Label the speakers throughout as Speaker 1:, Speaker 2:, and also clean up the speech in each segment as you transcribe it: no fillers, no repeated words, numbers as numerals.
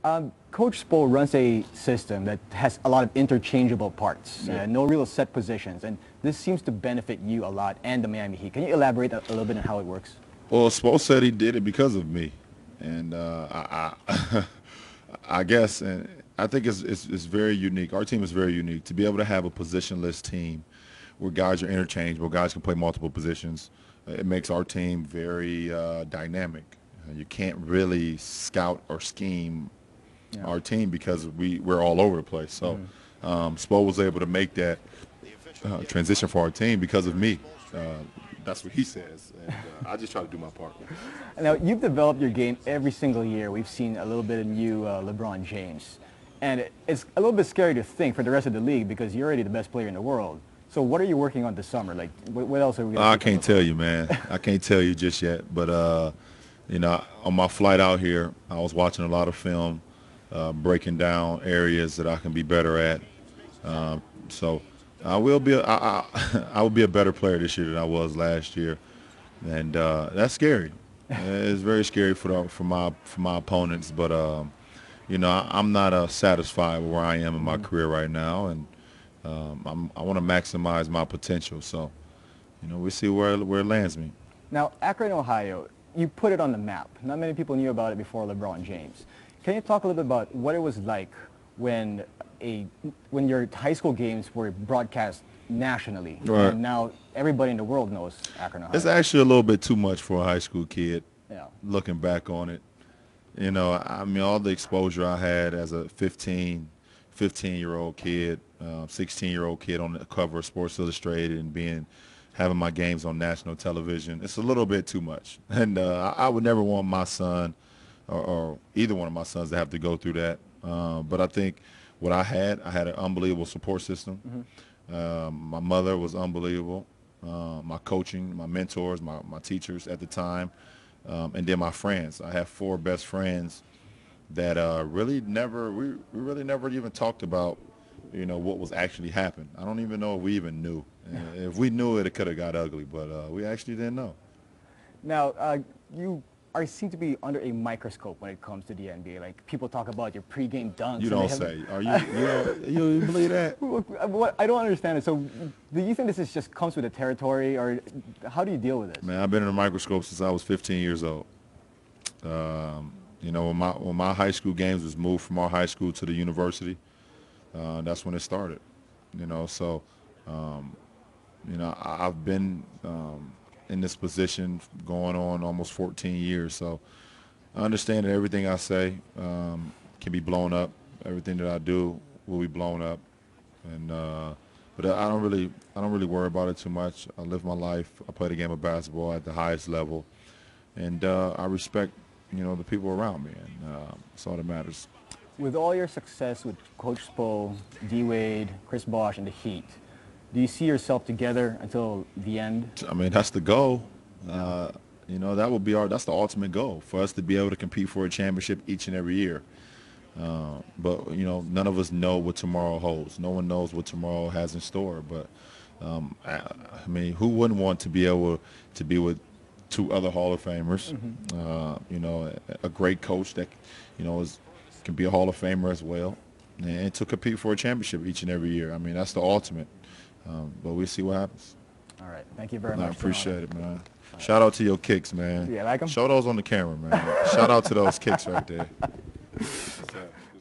Speaker 1: Coach Spo runs a system that has a lot of interchangeable parts, no real set positions, and this seems to benefit you a lot and the Miami Heat. Can you elaborate a little bit on how it works?
Speaker 2: Well, Spo said he did it because of me, and I guess, and I think it's very unique. Our team is very unique to be able to have a positionless team where guys are interchangeable, guys can play multiple positions. It makes our team very dynamic. You can't really scout or scheme our team because we're all over the place. So Spo was able to make that transition for our team because of me. That's what he says, and I just try to do my part.
Speaker 1: Now, you've developed your game every single year. We've seen a little bit of you, LeBron James. And it's a little bit scary to think for the rest of the league because you're already the best player in the world. So what are you working on this summer? Like, what else are we going to
Speaker 2: I can't tell you, man. I can't tell you just yet. But, you know, on my flight out here, I was watching a lot of film, breaking down areas that I can be better at. So I will be I will be a better player this year than I was last year, and that's scary. It's very scary for my opponents. But you know, I'm not satisfied with where I am in my career right now, and I want to maximize my potential. So, you know, we see where it lands me.
Speaker 1: Now, Akron, Ohio, you put it on the map. Not many people knew about it before LeBron James. Can you talk a little bit about what it was like when your high school games were broadcast nationally,
Speaker 2: right,
Speaker 1: and now everybody in the world knows Akron, Ohio?
Speaker 2: It's actually a little bit too much for a high school kid.
Speaker 1: Yeah.
Speaker 2: Looking back on it, you know, I mean, all the exposure I had as a 15-year-old kid, 16-year-old kid on the cover of Sports Illustrated and having my games on national television, it's a little bit too much. And I would never want my son or either one of my sons to have to go through that. But I think what I had an unbelievable support system. My mother was unbelievable. My coaching, my mentors, my teachers at the time, and then my friends. I have 4 best friends that we really never even talked about, you know, what was actually happening. I don't even know if we even knew. If we knew it, it could have got ugly, but we actually didn't know.
Speaker 1: Now, you seem to be under a microscope when it comes to the NBA. Like, people talk about your pregame dunks.
Speaker 2: You don't say. Are you believe that?
Speaker 1: What, I don't understand it. So, do you think this just comes with the territory, or how do you deal with this?
Speaker 2: Man, I've been in a microscope since I was 15 years old. You know, when my high school games was moved from our high school to the university, that's when it started. You know, so you know, I've been in this position going on almost 14 years. So I understand that everything I say can be blown up. Everything that I do will be blown up. And but I don't really worry about it too much. I live my life. I play the game of basketball at the highest level, and I respect, you know, the people around me, and that's all that matters.
Speaker 1: With all your success with Coach Spo, D. Wade, Chris Bosh, and the Heat, do you see yourself together until the end?
Speaker 2: I mean, that's the goal. You know, that's the ultimate goal, for us to be able to compete for a championship each and every year. But, you know, none of us know what tomorrow holds. No one knows what tomorrow has in store. But, I mean, who wouldn't want to be able to be with 2 other Hall of Famers? You know, a great coach that, you know, can be a Hall of Famer as well, and to compete for a championship each and every year. I mean, that's the ultimate. But we'll see what happens.
Speaker 1: All right. Thank you very much.
Speaker 2: I appreciate it, man. Shout out to your kicks, man.
Speaker 1: Yeah, like them?
Speaker 2: Show those on the camera, man. Shout out to those kicks right there.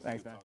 Speaker 1: Thanks, man.